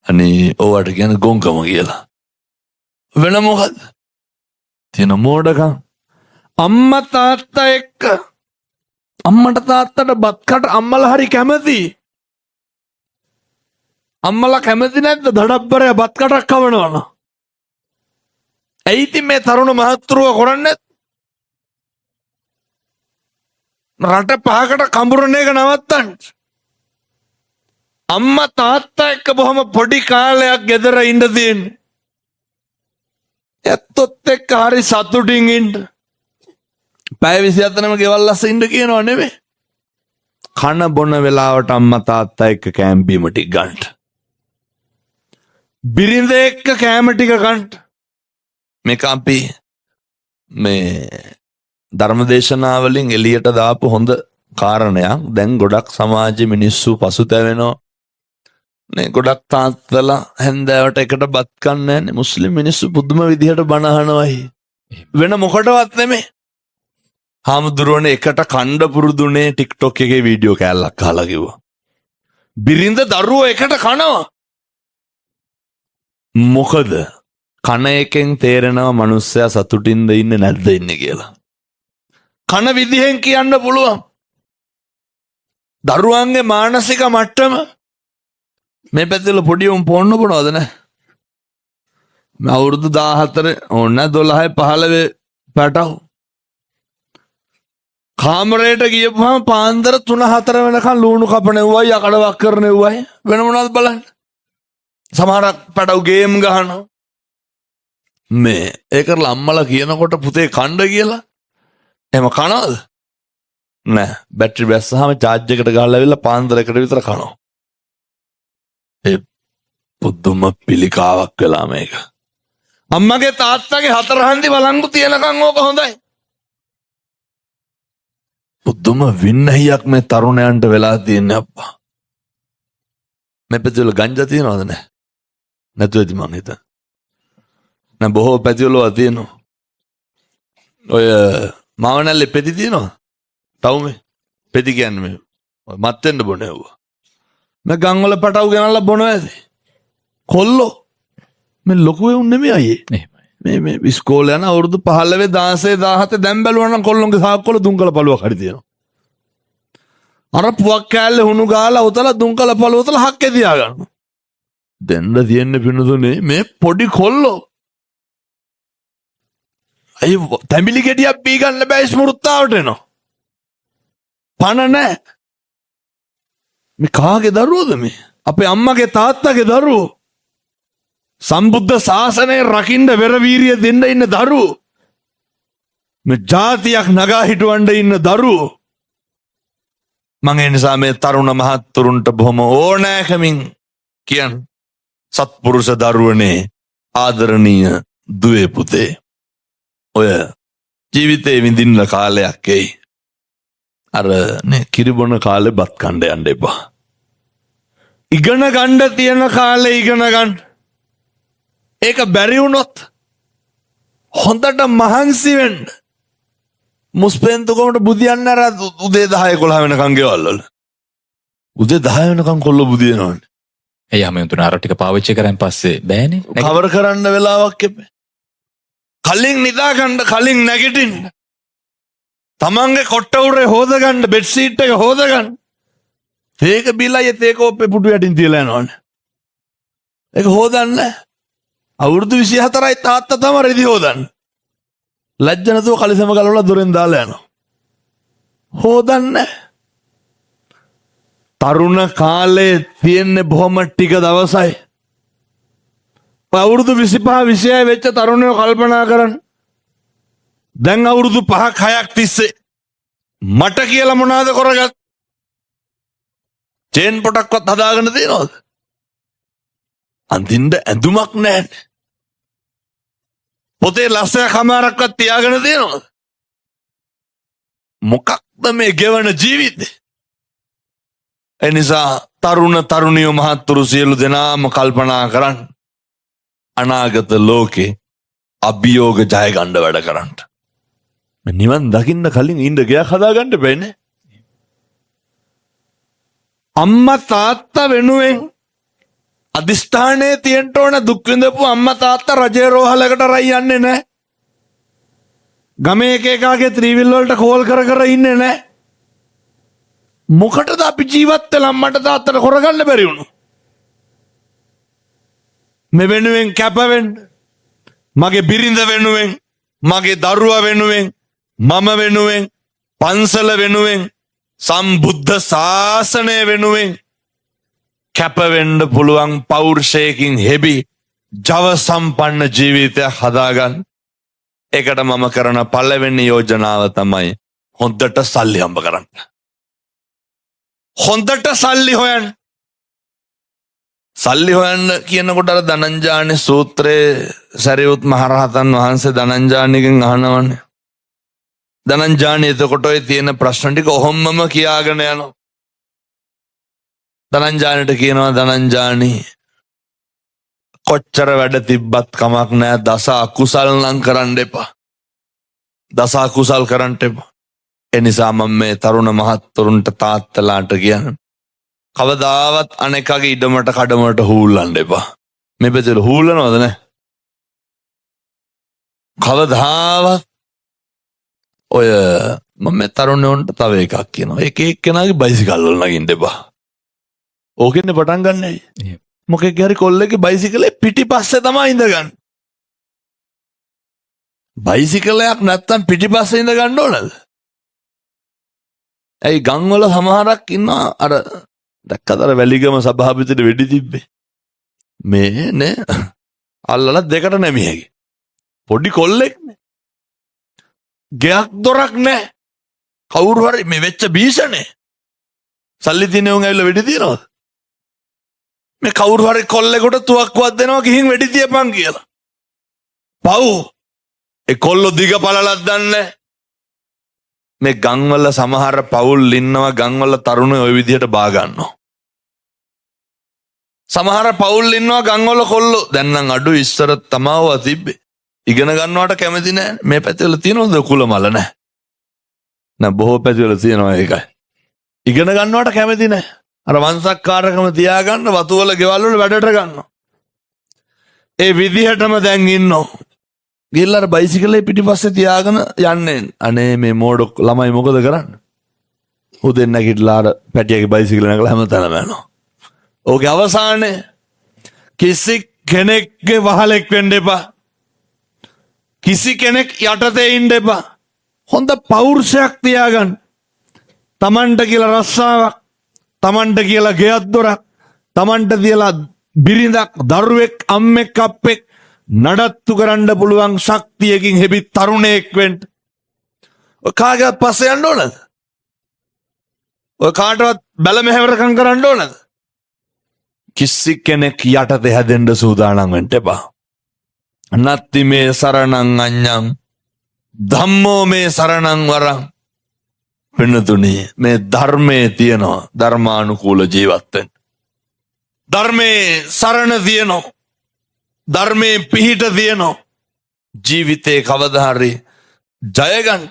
අනේ ඔයාට කියන ගොංකම කියලා වෙන මොකද තියෙන මෝඩකම් අම්මා තාත්තා එක්ක අම්මට තාත්තට බත් කට අම්මලා හරි කැමති අම්මලා කැමති නැද්ද දඩබ්බරය බත් කටක් කවනවන ඇයි ඉතින් මේ තරුණ මහත්තුරුව කරන්නේ රට 5කට කඹරන එක නවත්තන්න අම්මා තාත්තා එක්ක බොහොම පොඩි කාලයක් ගෙදර ඉඳ තියෙන්නේ ඇත්තොත් එක්ක හරි සතුටින් ඉන්න පැය 27ම ගෙවල් ලස්ස ඉන්න කියනවා නෙමෙයි කන බොන වෙලාවට අම්මා තාත්තා එක්ක කෑම බීම ටික ගන්න බිරිඳ එක්ක කෑම ටික ගන්න මේක අපි මේ ධර්මදේශනාවලින් එළියට දාපු හොඳ කාරණයක් දැන් ගොඩක් සමාජයේ මිනිස්සු පසුතැවෙනවා නේ ගොඩක් තාත්තලා හැන්දෑවට එකට බත් කන්නේ නැහැ මුස්ලිම් මිනිස්සු පුදුම විදිහට බණ අහනවායි වෙන මොකටවත් නෙමෙයි හාමුදුරුවනේ එකට කණ්ඩ පුරුදුනේ ටික්ටොක් එකේ වීඩියෝ කෑල්ලක් අහලා කිව්වා බිරිඳ දරුවෝ එකට කනවා මොකද කන එකෙන් තේරෙනවා මිනිස්සයා සතුටින්ද ඉන්නේ නැද්ද ඉන්නේ කියලා කන විදිහෙන් කියන්න පුළුවන් දරුවන්ගේ මානසික මට්ටම මේ පැත්තේ පොඩි උන් පොන්න බොනවද නැහැ මම අවුරුදු 14 ඕන 12 15 පැටව කාමරයට ගියපුවම පාන්දර 3-4 වෙනකන් ලුණු කපනෙව්වයි යකඩ වක් කරනෙව්වයි වෙන මොනවද බලන්න සමහරක් පැටව ගේම් ගහනවා මේ ඒකට අම්මලා කියනකොට පුතේ කණ්ඩ කියලා එහෙම කනවද නෑ බැටරි බැස්සහම charge එකට ගහලා ඇවිල්ලා පාන්දරයකට විතර කනවා ඒ පුදුම පිළිකාවක් වෙලා මේක අම්මගේ තාත්තගේ 4 හන්දි බලංගු තියනකන් ඕක හොඳයි පුදුම වින්නහියක් මේ තරුණයන්ට වෙලා තියෙන්නේ අප්පා මේ පැතිවල ගංජා තියනවද නැහැ නැතුව ඇති මං හිතන්නේ නෑ බොහෝ පැතිවල තියෙනවා ඔය මාවනල්ලේ පෙති තියනවා ටවුමේ පෙති කියන්නේ මේ මත් වෙන්න බොනේ වුණා මේ ගම්වල පටවු ගෙනල්ලා බොනවා ඇති කොල්ලෝ මේ ලොකු වෙුන් නෙමෙයි අයියේ මේ ඉස්කෝලේ යන අවුරුදු 15 16 17 දැන් බැලුවා නම් කොල්ලොන්ගේ සාක්කුවල දුම්කල පළුවක් හරි තියෙනවා අර පුවක් කෑල්ලේ හුණු ගාලා උතලා දුම්කල පළුව උතලා හක්කේ තියා ගන්නවා දෙන්න තියෙන්නේ පිනුදුනේ මේ පොඩි කොල්ලෝ අය තැඹිලි ගෙඩියක් බී ගන්න බෑ ස්මෘත්තාවට එනවා පණ නැහැ මේ කාගේ දරුවෝද මේ? අපේ අම්මගේ තාත්තගේ දරුවෝ. සම්බුද්ධ ශාසනය රකින්න වෙරවීරිය දෙන්න ඉන්න දරුවෝ. මේ ජාතියක් නගා හිටවන්න ඉන්න දරුවෝ. මම ඒ නිසා මේ තරුණ මහත්තුරුන්ට බොහොම ඕනෑකමින් කියන් සත්පුරුෂ දරුවනේ ආදරණීය දුවේ පුතේ. ඔය ජීවිතේ විඳින්න කාලයක් එයි. අර නේ කිරිබොන කාලේ බත් කණ්ඩ යන්න එපා. ඉගෙන ගන්න තියෙන කාලේ ඉගෙන ගන්න. ඒක බැරි වුණොත් හොඳට මහන්සි වෙන්න. මුස්පෙන්තු කොමට බුදියන්න අර උදේ 10 11 වෙනකන් ගෙවල් වල. උදේ 10 වෙනකන් කොල්ල බුදියනවනේ. එයා හැම තුන අර ටික පාවිච්චි කරන් පස්සේ බෑනේ. කවර කරන්න වෙලාවක් එපේ. කලින් නිදා ගන්න කලින් නැගිටින්න. තමන්ගේ කොට්ට උරේ හොද ගන්න බෙඩ් සීට් එක හොද ගන්න. තේක බිලයි තේකෝපේ පුටු යටින් තියලා යනවනේ. ඒක හොදන්න. අවුරුදු 24යි තාත්තා තමයි රෙදි හොදන්න. ලැජ්ජ නැතුව කලිසම ගලවලා දොරෙන් දාලා යනවා. හොදන්න. තරුණ කාලේ තියෙන්නේ බොහොම ටික දවසයි. අවුරුදු 25 26 වෙච්ච තරුණයෝ කල්පනා කරන්න. දැන් අවුරුදු 5ක් 6ක් තිස්සේ මට කියලා මොනවද කරගත්? චේන් පොටක්වත් හදාගෙන තියනවද? අඳින්න ඇඳුමක් නැහැ. පොතේ ලස්සන කමාරක්වත් තියාගෙන තියනවද? මොකක්ද මේ ගෙවන ජීවිතේ? එනිසා තරුණ තරුණියෝ මහත්තුරු සියලු දෙනාම කල්පනා කරන්න. අනාගත ලෝකේ අභියෝග ජය ගන්න වැඩ කරන්න. නිවන් දකින්න කලින් ඉන්න ගයක් හදාගන්න බෑනේ. අම්මා තාත්තා වෙනුවෙන් අදිෂ්ඨානයේ තියෙන්න ඕන දුක් විඳපු අම්මා තාත්තා රජේ රෝහලකට රයි යන්නේ නැහැ. ගමේ එක එකාගේ ත්‍රිවිල් වලට කෝල් කර කර ඉන්නේ නැහැ. මොකටද අපි ජීවත් වෙලා අම්මට තාත්තට කරගන්න බැරි වුණු? මේ වෙනුවෙන් කැප වෙන්න. මගේ බිරිඳ වෙනුවෙන්, මගේ දරුවා වෙනුවෙන්, මම වෙනුවෙන්, පන්සල වෙනුවෙන්, සම්බුද්ධ ශාසනය වෙනුවෙන් කැප වෙන්න පුළුවන් පෞරුෂයකින් හෙබි ජව සම්පන්න ජීවිතයක් හදාගන්න. ඒකට මම කරන පළවෙනි යෝජනාව තමයි හොඳට සල්ලි හම්බ කරන්න. හොඳට සල්ලි හොයන්න. සල්ලි හොයන්න කියනකොට අර ධනංජානි සූත්‍රයේ සරියුත් මහරහතන් වහන්සේ ධනංජානිගෙන් අහනවනේ. ධනංජානි එතකොට ඔය තියෙන ප්‍රශ්න ටික ඔහොම්මම කියාගෙන යනවා. ධනංජානිට කියනවා ධනංජානි කොච්චර වැඩ තිබ්බත් කමක් නැහැ දස අකුසල් නම් කරන්න එපා. දස අකුසල් කරන්න එපා. එනිසා මම මේ තරුණ මහත්තුරුන්ට තාත්තලාට කියන්නේ කවදාවත් අනෙකගේ ඉඩමට කඩමට හූල්ලන්න එපා. මේ පැත්තට හූල්ලනවද නැහැ? කවදාවත් ඔය මම මේ තරුණයන්ට තව එකක් කියනවා. එක එක්කෙනාගේ බයිසිකල් වල නගින්න එපා. ඕකෙන්නේ පටන් ගන්න ඇයි? මොකෙක් හරි කොල්ලෙක්ගේ බයිසිකලේ පිටිපස්සේ තමයි ඉඳගන්න. බයිසිකලයක් නැත්තම් පිටිපස්සේ ඉඳ ගන්න ඕනද? ඇයි ගම්වල සමහරක් ඉන්නවා අර දැක්කද අර වැලිගම සභාපතිට වෙඩි තිබ්බේ. මේ නේ අල්ලලා දෙකට නැමියගේ. පොඩි කොල්ලෙක් නේ. ගයක් දොරක් නැහැ. කවුරු හරි මේ වෙච්ච බීසනේ. සල්ලි තියෙන උන් ඇවිල්ලා වෙඩි තියනවද? මේ කවුරු හරි කොල්ලෙකුට තුවක්කුවක් දෙනවා ගිහින් වෙඩි තියපන් කියලා. පව්. ඒ කොල්ලෝ දිග පළලක් දන්නේ. මේ ගම්වල සමහර පවුල් ඉන්නවා ගම්වල තරුණයෝ ওই විදිහට බා ගන්නවා. සමහර පවුල් ඉන්නවා ගම්වල කොල්ලෝ දැන් නම් අඩු ඉස්සර තමව තිබ්බේ. ඉගෙන ගන්නවට කැමති නැහැ. මේ පැතිවල තියෙනවද කුලමල නැහැ. නෑ බොහෝ පැතිවල තියෙනවා ඒකයි. ඉගෙන ගන්නවට කැමති නැහැ. අර වංශක්කාරකම තියාගන්න වතුවල ගෙවල් වල වැඩට ගන්නවා. ඒ විදිහටම දැන් ඉන්නෝ. ගිල්ලර බයිසිකලේ පිටිපස්සේ තියාගෙන යන්නේ. අනේ මේ මෝඩ ළමයි මොකද කරන්නේ? උදෙන් නැගිටලා අර පැටියගේ බයිසිකල නැගලා හැමතැනම යනවා. ඕකේ අවසානයේ කිසි කෙනෙක්ගේ වහලෙක් වෙන්න එපා. කිසි කෙනෙක් යටතේ ඉන්න එපා. හොඳ පෞරුෂයක් තියාගන්න. Tamanට කියලා රස්සාවක්, තමන්ට කියලා ගෙයක් දොරක්, තමන්ට තියලා බිරිඳක්, දරුවෙක්, අම්මෙක්, අප්පෙක් නඩත්තු කරන්න පුළුවන් ශක්තියකින් හෙබි තරුණයෙක් වෙන්න. ඔය කාගේවත් පස්සේ යන්න ඕනද? ඔය කාටවත් බැල මෙහෙවරකම් කරන්න ඕනද? කිසි කෙනෙක් යටතේ හැදෙන්න සූදානම් වෙන්න එපා. නත්ති මේ සරණං අඤ්ඤං ධම්මෝ මේ සරණං වරං. පින්නතුනේ මේ ධර්මයේ තියෙනවා ධර්මානුකූල ජීවත් වෙන්න. ධර්මයේ සරණ තියෙනවා. ධර්මයේ පිහිට තියෙනවා. ජීවිතේ කවදා හරි ජය ගන්න.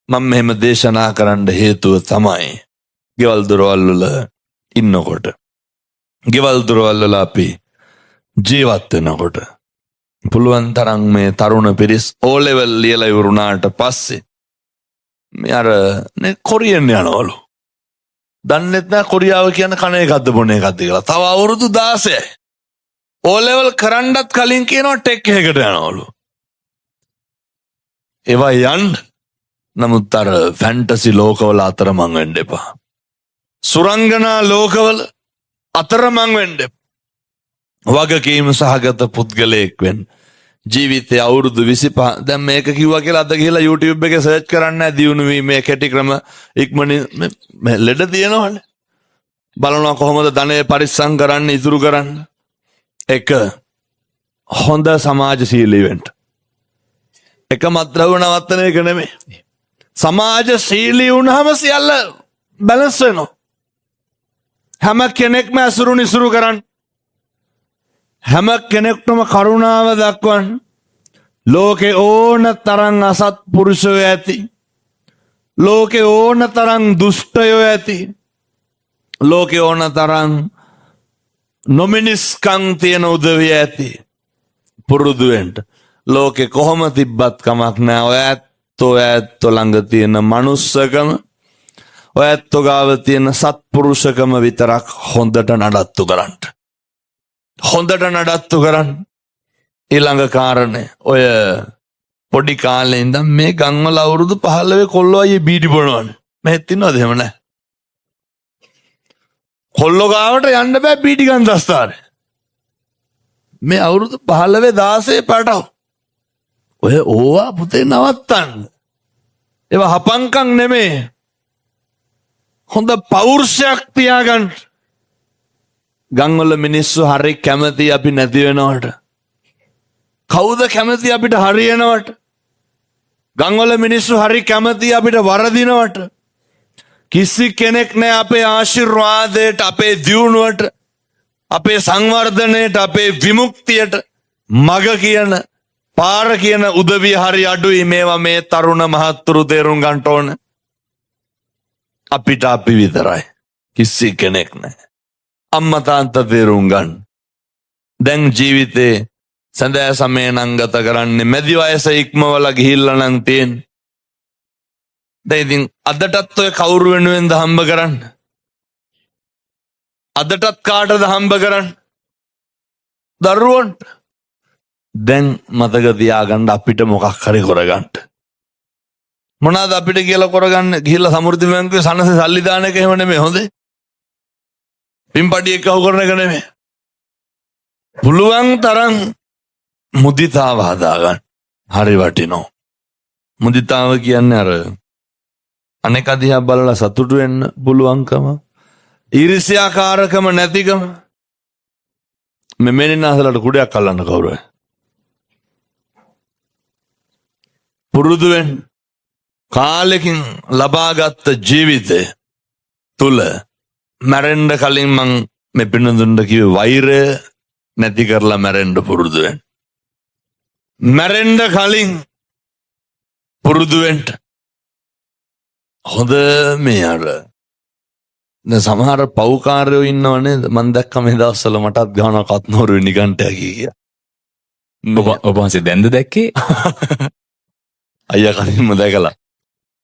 මම මෙහෙම දේශනා කරන්න හේතුව තමයි ගෙවල් දොරවල් වල ඉන්නකොට, ගෙවල් දොරවල් වල අපි ජීවත් වෙනකොට පුළුවන් තරම් මේ තරුණ පිරිස් O level ලියලා ඉවරුණාට පස්සේ මේ අර කොරියන් යනවලු. දන්නෙත් නෑ කොරියාව කියන කණ එකක්ද බොන එකක්ද කියලා. තව අවුරුදු 16යි. O level කරන්නත් කලින් කියනවා ටෙක් එකකට යනවලු. ඒවා යන්න. නමුත් අර ෆැන්ටසි ලෝකවල අතරමං වෙන්න එපා. සුරංගනා ලෝකවල අතරමං වෙන්න එපා. වගකීම් සහගත පුද්ගලයෙක් වෙන්න. ජීවිතේ අවුරුදු 25 දැන් මේක කිව්වා කියලා අද ගිහලා YouTube එකේ සර්ච් කරන්න දියුණු වීමේ කැටි ක්‍රම ඉක්මනින් ලෙඩ තියෙනවනේ. බලනවා කොහොමද ධනය පරිස්සම් කරන්න ඉතුරු කරන්න. එක හොඳ සමාජශීලී වෙන්න. එක මත්ද්‍රව්‍ය නවත්තන එක නෙමෙයි. සමාජශීලී වුණාම සියල්ල බැලන්ස් වෙනවා. හැම කෙනෙක්ම අසුරු නිසුරු කරන්න. හැම කෙනෙක්ටම කරුණාව දක්වන්න. ලෝකේ ඕන තරම් අසත්පුරුෂයෝ ඇති. ලෝකේ ඕන තරම් දුෂ්ටයෝ ඇති. ලෝකේ ඕන තරම් නොමිනිස්කම් තියෙන උදවිය ඇති. පුරුදු වෙන්න. ලෝකේ කොහොම තිබ්බත් කමක් නැහැ. ඔය ඇත්තෝ ළඟ තියෙන මනුස්සකම, ඔය ඇත්තෝ ගාව තියෙන සත්පුරුෂකම විතරක් හොඳට නඩත්තු කරන්න. හොඳට නඩත්තු කරන්න. ඊළඟ කාරණේ ඔය පොඩි කාලේ ඉඳන් මේ ගම්වල අවුරුදු 15 කොල්ලෝ අයියේ බීඩි බොනවනේ. මෙහෙත් ඉන්නවද එහෙම නැහැ. කොල්ලෝ ගාවට යන්න බෑ බීඩි ගන්දස්තරේ. මේ අවුරුදු 15 16 පටව. ඔය ඕවා පුතේ නවත්තන්න. ඒවා හපංකම් නෙමෙයි. හොඳ පෞරුෂයක් තියාගන්න. ගම්වල මිනිස්සු හරි කැමති අපි නැති වෙනවට. කවුද කැමති අපිට හරියනවට? ගම්වල මිනිස්සු හරි කැමති අපිට වරදිනවට. කිසි කෙනෙක් නෑ අපේ ආශිර්වාදයට, අපේ දියුණුවට, අපේ සංවර්ධනයට, අපේ විමුක්තියට මග කියන, පාර කියන උදවිය හරි අඩුයි. මේවා මේ තරුණ මහත්තුරු තේරුම් ගන්න ඕන. අපිට අපි විතරයි. කිසි කෙනෙක් නෑ. අම්මා තාත්තා තේරුම් ගන්න. දැන් ජීවිතේ සඳෑ සමය නම් ගත කරන්නේ මැදි වයස ඉක්මවලා ගිහිල්ලා නම් තියෙන්නේ. දැන් ඉතින් අදටත් ඔය කවුරු වෙනුවෙන්ද හම්බ කරන්නේ? අදටත් කාටද හම්බ කරන්නේ? දරුවන්ට. දැන් මතක තියාගන්න අපිට මොකක් හරි කරගන්න. මොනවාද අපිට කියලා කරගන්න? ගිහිල්ලා සමෘද්ධි බැංකුවේ සනසේ සල්ලි දාන එක එහෙම නෙමෙයි හොඳේ. පින්පඩියක් අහු කරන එක නෙමෙයි. පුළුවන් තරම් මුදිතාව හදාගන්න. හරි වටිනවා. මුදිතාව කියන්නේ අර අනෙක් අධ්‍යා බලලා සතුටු වෙන්න පුළුවන්කම, ඊර්ෂ්‍යාකාරකම නැතිකම. මෙමෙන්න අසලට කුඩයක් අල්ලන්න කවුරුයි. පුරුදු වෙන්න. කාලෙකින් ලබාගත් ජීවිතය තුල මැරෙන්න කලින් මං මේ පින්නදුන්ට කිව්වේ වෛරය නැති කරලා මැරෙන්න පුරුදු වෙන්න. මැරෙන්න කලින් පුරුදු වෙන්න. හොඳ මේ අර දැන් සමහර පව්කාරයෝ ඉන්නවනේ. මං දැක්ක මේ දවස්වල මටත් ගහනවා කත්නෝරුවේ නිගණ්ඨය කිය. ඔබ වහන්සේ දැන්ද දැක්කේ? අයියා කලින්ම දැකලා.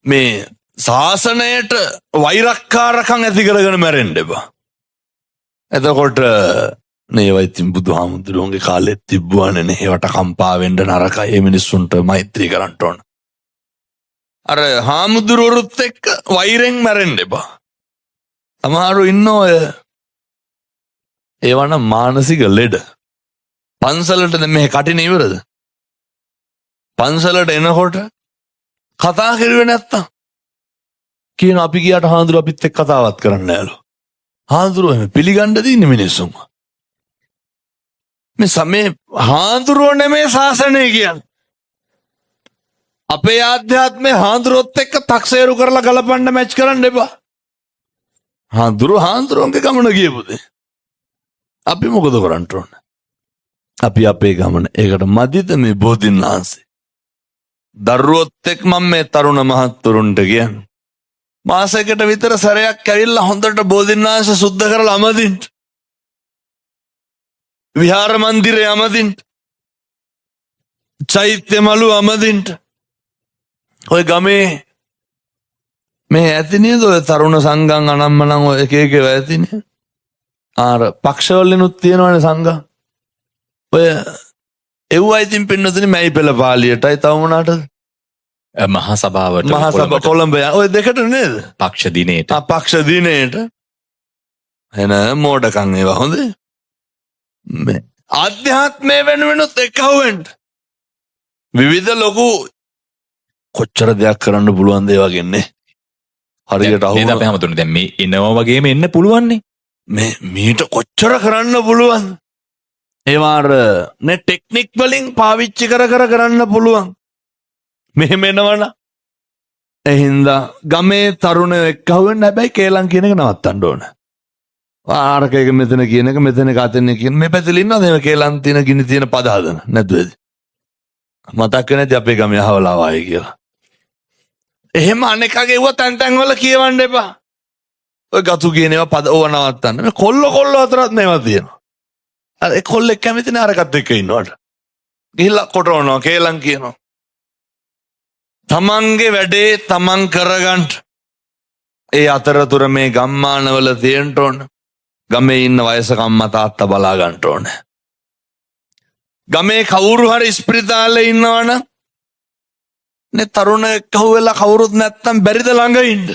මේ ශාසනයට වෛරක්කාරකම් ඇති කරගෙන මැරෙන්න එපා. එතකොට මේවා ඉතින් බුදුහාමුදුරුවන්ගේ කාලෙත් තිබ්බවනේ නේ. ඒවට කම්පා වෙන්න නරකයි. මේ මිනිස්සුන්ට මෛත්‍රී කරන්න ඕන. අර හාමුදුරුවරුත් එක්ක වෛරෙන් මැරෙන්න එපා. සමහරු ඉන්න ඔය ඒවන මානසික ලෙඩ. පන්සලට මේ කටින ඉවරද? පන්සලට එනකොට කතා කරුවේ නැත්තම් කියන අපි ගියාට හාමුදුරුවෝ අපිත් එක්ක කතාවත් කරන්න නෑලු. හාමුදුරුවෝ එහෙම පිළිගන්න දින්නේ මිනිස්සුන්. මේ සමේ හාමුදුරුවෝ නෙමේ ශාසනය කියන්නේ. අපේ ආධ්‍යාත්මේ හාමුදුරුවොත් එක්ක තක්සේරු කරලා ගලපන්න මැච් කරන්න එපා. හාමුදුරුවන්ගේ ගමන ගියපුදේ. අපි මොකද කරන්න ඕන? අපි අපේ ගමන ඒකට මදිද මේ බෝධින් වහන්සේ? දරුවොත් එක්ක මම මේ තරුණ මහත්තුරුන්ට කියන්නේ මාසයකට විතර සැරයක් ඇවිල්ලා හොඳට බෝධින් වහන්සේ සුද්ධ කරලා අමදින්න. විහාර මන්දිරේ අමදින්න. චෛත්‍ය මළු අමදින්න. ඔය ගමේ මේ ඇති නේද ඔය තරුණ සංඝම් අනම්මනම් ඔය එක එක ඇතිනේ. ආර පක්ෂවලිනුත් තියෙනවනේ සංඝම්. ඔය එව්වා ඉතින් පින්නතුනේ මැයි පෙළ පාළියටයි තව මොනටද? මහා සභාවට මහා සභාව කොළඹ ඔය දෙකට නේද? පක්ෂ දිනේට. පක්ෂ දිනේට. එන මෝඩකම් ඒවා හොඳේ. මේ ආධ්‍යාත්මය වෙනුවෙනුත් එක්කවෙන්න. විවිධ ලොකු කොච්චර දෙයක් කරන්න පුළුවන් දේ වගේන්නේ. හරියට අහුව. නේද අපි හැමතුනේ දැන් මේ එනවා වගේම එන්න පුළුවන් නේ. මේ මීට කොච්චර කරන්න පුළුවන්. ඒවාර නේ ටෙක්නික් වලින් පාවිච්චි කරන්න පුළුවන්. මෙහෙම එනවනම් එහින්දා ගමේ තරුණයෝ එක්කවෙන්න හැබැයි කේලම් කියන එක නවත්තන්න ඕන. ආරක එක මෙතන කියන එක මෙතන කතෙන් කියන මේ පැතිල ඉන්නවද එහෙම කේලම් තියෙන ගිනි තියෙන පද හදන නැද්ද? මතක් නැති අපේ ගමේ අහවලා ආවයි කියලා. එහෙම අනේකගේ ඌව තැන් තැන් වල කියවන්න එපා. ඔය ගතු කියන ඒවා පද ඕව නවත්තන්න. මේ කොල්ල අතරත් මේවා තියෙනවා. අර ඒ කොල්ලෙක් කැමති නෑ අරකට එක්ක ඉන්නවට. ගිහිල්ලා කොටවනවා කේලම් කියනවා. තමන්ගේ වැඩේ තමන් කරගන්න. ඒ අතරතුර මේ ගම්මානවල තියෙන්න ඕන. ගමේ ඉන්න වයසක අම්මා තාත්තා බලා ගන්න ඕන. ගමේ කවුරු හරි ස්පිරිතාලේ ඉන්නවනම් නේ තරුණ කවුවෙලා කවුරුත් නැත්තම් බැරිද ළඟ ඉන්න.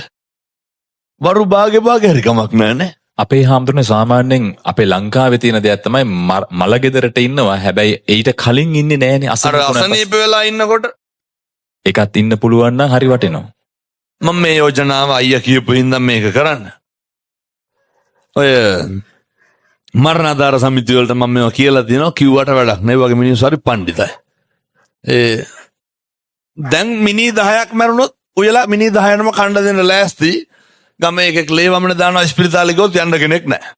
වරු භාගේ හරි කමක් නෑනේ. අපේ හාමුදුරනේ සාමාන්‍යයෙන් අපේ ලංකාවේ තියෙන දෙයක් තමයි මලගෙදරට ඉන්නවා. හැබැයි ඊට කලින් ඉන්නේ නෑනේ. අසනීප වෙලා ඉන්නකොට එකත් ඉන්න පුළුවන් නම් හරි වටිනවා. මම මේ යෝජනාව අයියා කියපු හින්දා මේක කරන්න. ඔය මරණාධාර සමිතිය වලට මම මේවා කියලා තියෙනවා. කිව්වට වැඩක් නෑ. වගේ මිනිස්සු හරි පඬිතයි. දැන් මිනි 10ක් මැරුණොත් උයලා මිනි 10ම කණ්ඩ දෙන්න ලෑස්ති. ගමේ එකෙක් ලේවමන දානවා ස්පිරිතාලේ ගියොත් යන්න කෙනෙක් නෑ.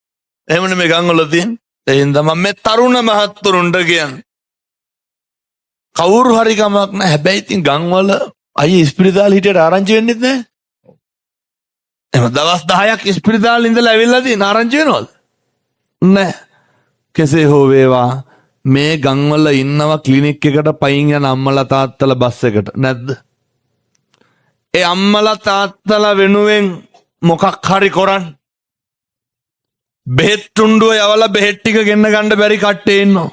එහෙමනේ මේ ගම් වල තියෙන්නේ. ඒ හින්දා මම මේ තරුණ මහත්තුරුන්ට කියන්නේ කවුරු හරි කමක් නෑ. හැබැයි ඉතින් ගම් වල අයියේ ස්පිරිතාලේ හිටියට ආරංචි වෙන්නෙත් නෑ. එහෙම දවස් 10ක් ස්පිරිතාලේ ඉඳලා ඇවිල්ලා තියෙන ආරංචි වෙනවද? නෑ. කෙසේ හෝ වේවා මේ ගම් වල ඉන්නවා ක්ලිනික් එකට පයින් යන අම්මලා තාත්තලා බස් එකට නැද්ද? ඒ අම්මලා තාත්තලා වෙනුවෙන් මොකක් හරි කරන්. බෙහෙත් තුණ්ඩුව යවලා බෙහෙත් ටික ගෙන්න ගන්න බැරි කට්ටේ ඉන්නවා.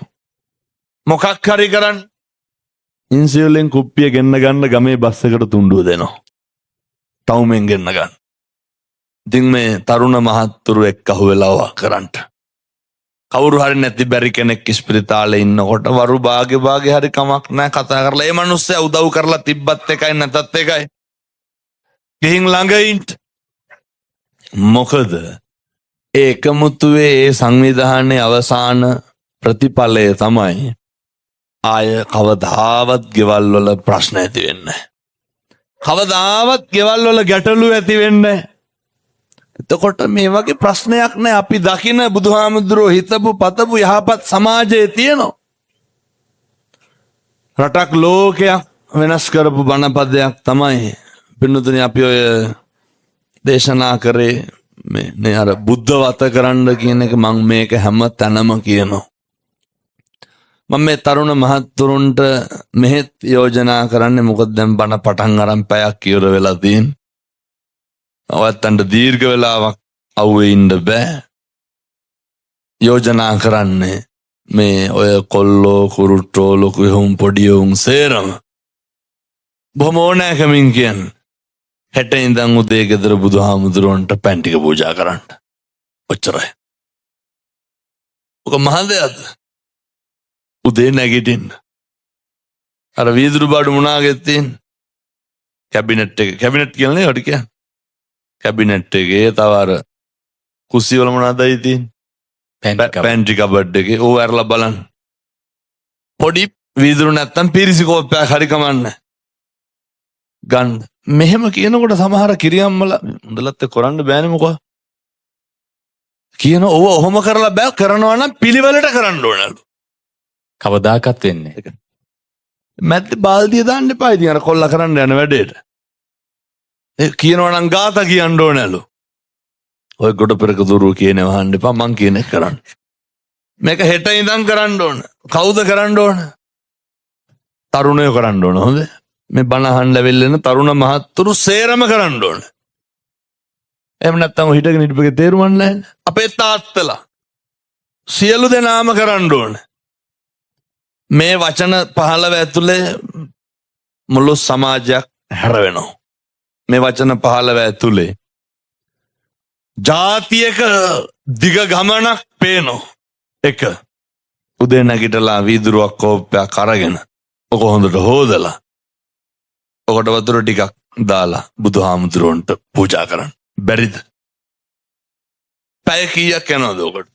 මොකක් හරි කරන්. ඉන්සියුලින් කුප්පිය ගෙන්න ගන්න ගමේ බස් එකට තුණ්ඩුව දෙනවා. තවුමෙන් ගෙන්න ගන්න. ඉතින් මේ තරුණ මහත්තුරු එක්ක අහුවෙලා කරන්න. කවුරු හරි නැති බැරි කෙනෙක් ස්පිරිතාලේ ඉන්නකොට වරු භාගේ හරි කමක් නැහැ කතා කරලා ඒ මිනිස්සයා උදව් කරලා තිබ්බත් එකයි නැතත් එකයි. ගිහින් ළඟ ඉන්න. මොකද ඒකමුතුවේ ඒ සංවිධානයේ අවසාන ප්‍රතිඵලය තමයි ආය කවදාවත් ගෙවල් වල ප්‍රශ්න ඇති වෙන්නේ. කවදාවත් ගෙවල් වල ගැටලු ඇති වෙන්නේ. එතකොට මේ වගේ ප්‍රශ්නයක් නෑ. අපි දකින බුදුහාමුදුරුවෝ හිතපු පතපු යහපත් සමාජයේ තියෙනවා. රටක් ලෝකයක් වෙනස් කරපු බණපදයක් තමයි පින්නතුනි අපි ඔය දේශනා කරේ මේ අර බුද්ධ වත කරන්න කියන එක. මම මේක හැම තැනම කියනවා. මම මේ තරුණ මහත්තුරුන්ට මෙහෙත් යෝජනා කරන්නේ මොකද දැන් බණ පටන් අරන් පැයක් ඉවර වෙලා තියෙන. ඔයත්තන්ට දීර්ඝ වෙලාවක් අවුවේ ඉන්න බෑ. යෝජනා කරන්නේ මේ ඔය කොල්ලෝ කුරුට්ටෝ ලොකු උන් පොඩි උන් සේරම බොහොම ඕනෑකමින් කියන්නේ හෙට ඉඳන් උදේ ගෙදර බුදුහාමුදුරුවන්ට පැන් ටික පූජා කරන්න. ඔච්චරයි. ඔක මහ දෙයක්ද? උදේ නැගිටින්න. අර වීදුරු බඩු මොනාගෙත් තියෙන කැබිනට් එක. කැබිනට් කියන්නේ ඔට කියන්නේ. කැබිනට් එකේ තව අර කුස්සිය වල මොනවදයි තියෙන්නේ? පැන්ට්‍රි කබඩ් එකේ ඕව ඇරලා බලන්න. පොඩි වීදුරු නැත්තම් පිරිසි කෝප්පයක් හරි කමන්නේ. ගන්න. මෙහෙම කියනකොට සමහර කිරියම්මල උඹලත් කරන්න බෑනේ මොකෝ. කියන ඕව ඔහොම කරලා බෑ, කරනවා නම් පිළිවෙලට කරන්න ඕනලු. කවදාකත් වෙන්නේ. මැද්ද බාල්දිය දාන්න එපා ඉතින් අර කොල්ලා කරන්න යන වැඩේට. ඒ කියනවා නම් ගාත කියන්න ඕනලු. ඔය ගොඩ පෙරක දුරු කියනවා අහන්න එපා, මං කියන එක කරන්න. මේක හෙට ඉඳන් කරන්න ඕන. කවුද කරන්න ඕන? තරුණයෝ කරන්න ඕන. හොඳ. මේ බණ අහන්න ලැබෙල්ලෙන තරුණ මහත්තුරු සේරම කරන්න ඕන. එහෙම නැත්නම් හිටගෙන හිටපෙක තේරුම් නැහැ. අපේ තාත්තලා සියලු දෙනාම කරන්න ඕන. මේ වචන 15 ඇතුලේ මුළු සමාජයක් හැරවෙනවා. මේ වචන 15 ඇතුලේ ජාතියක දිග ගමනක් පේනවා. එක උදේ නැගිටලා වීදුරුවක් කෝප්පයක් අරගෙන ඔක හොඳට හොදලා ඔකට වතුර ටිකක් දාලා බුදුහාමුදුරුවන්ට පූජා කරන්න. බැරිද? පැය කීයක් යනවද ඔකට?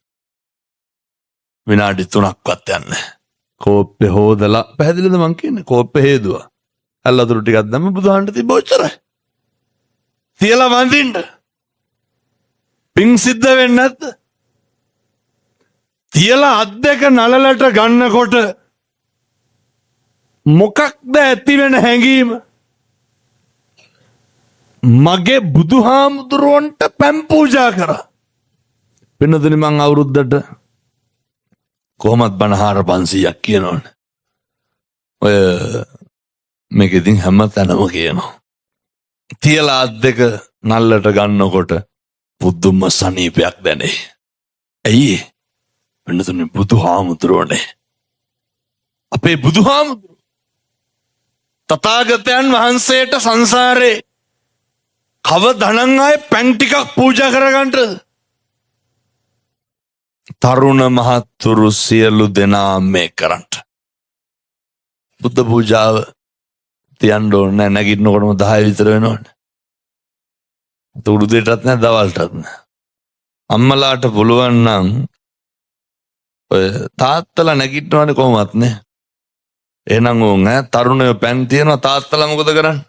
විනාඩි 3ක්වත් යන්නේ. කෝප්පේ හොදලා පැහැදිලිද මං කියන්නේ? කෝප්පේ හේදුවා. අල්ල වතුර ටිකක් දැම්ම බුදුහාන්ට තිබ්බ ඔච්චරයි. තියලා වඳින්න. පිං සිද්ධ වෙන්නේ නැද්ද? තියලා අත් දෙක නලලට ගන්නකොට මොකක්ද ඇති වෙන හැඟීම? මගේ බුදුහාමුදුරුවන්ට පැන් පූජා කරා. වෙනදනි මං අවුරුද්දට කොහොමත් බණ 4500ක් කියනවනේ. ඔය මේක ඉතින් හැම තැනම කියනවා. තියලා අත් දෙක නල්ලට ගන්නකොට පුදුම සනීපයක් දැනේ. ඇයි? වෙනදනි බුදුහාමුදුරුවනේ. අපේ බුදුහාමුදුරුවෝ තථාගතයන් වහන්සේට සංසාරේ කවදනම් ආයේ පැන් ටිකක් පූජා කරගන්නද? තරුණ මහත්තුරු සියලු දෙනා මේ කරන්න. බුද්ධ පූජාව තියන්න ඕනේ. නැගිටිනකොටම 10 විතර වෙනවනේ. උදේටත් නෑ දවල්ටත් නෑ. අම්මලාට පුළුවන් නම් ඔය තාත්තලා නැගිටිනවනේ කොහොමත් නේ. එහෙනම් ඕන් තරුණයෝ පැන් තියනවා, තාත්තලා මොකද කරන්නේ?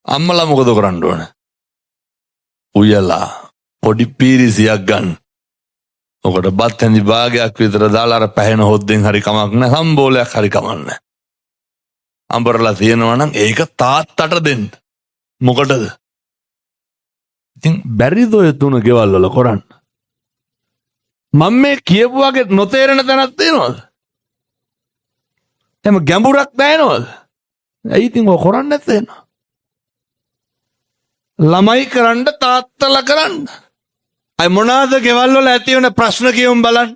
අම්මලා මොකද කරන්න ඕන? උයලා පොඩි පීරිසියක් ගන්න. ඔකට බත් හැඳි භාගයක් විතර දාලා අර පැහෙන හොද්දෙන් හරි කමක් නැහැ, සම්බෝලයක් හරි කමක් නැහැ. අඹරලා තියෙනවා නම් ඒක තාත්තට දෙන්න. මොකටද? ඉතින් බැරිද ඔය තුන ගෙවල් වල කරන්න? මම මේ කියපු වගේ නොතේරෙන තැනක් තියෙනවද? එහෙම ගැඹුරක් දැනෙනවද? ඇයි ඉතින් ඔය කරන්නේ නැත්තේ? ළමයි කරන්න, තාත්තලා කරන්න. අය මොනවාද ගෙවල් වල ඇති වෙන ප්‍රශ්න කියමු බලන්න.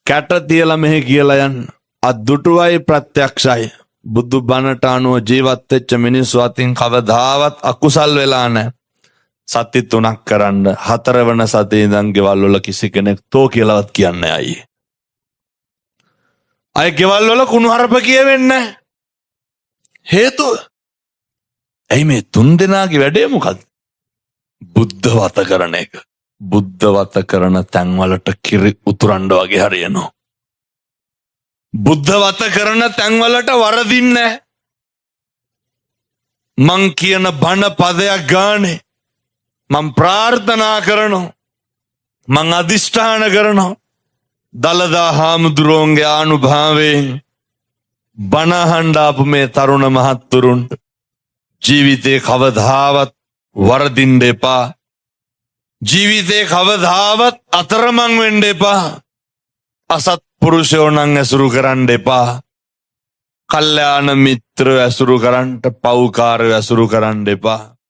කැට තියලා මෙහෙ කියලා යන්න. අද්දුටුවයි ප්‍රත්‍යක්ෂයි. බුදු බණට අනුව ජීවත් වෙච්ච මිනිස්සු අතින් කවදාවත් අකුසල් වෙලා නැහැ. සති 3ක් කරන්න 4 වෙනි සතියේ ඉඳන් ගෙවල් වල කිසි කෙනෙක් තෝ කියලාවත් කියන්නේ අය. අය ගෙවල් වල කුණුහරුප කියවෙන්නේ නැහැ. හේතුව ඇයි මේ 3 දෙනාගේ වැඩේ මොකද්ද? බුද්ධ වත කරන එක. බුද්ධ වත කරන තැන් වලට කිරි උතුරන්න වගේ හරියනවා. බුද්ධ වත කරන තැන් වලට වරදින්නේ. මං කියන බණ පදයක් ගානේ මං ප්‍රාර්ථනා කරනවා, මං අදිෂ්ඨාන කරනවා දලදා හාමුදුරුවන්ගේ ආනුභාවයෙන් බණ අහන්න ආපු මේ තරුණ මහත්තුරුන්ට ජීවිතේ කවදාවත් වරදින්න එපා. ජීවිතේ කවදාවත් අතරමං වෙන්න එපා. අසත්පුරුෂයෝ නම් ඇසුරු කරන්න එපා. කල්යාණ මිත්‍රයෝ ඇසුරු කරන්න, පව්කාරයෝ ඇසුරු කරන්න එපා.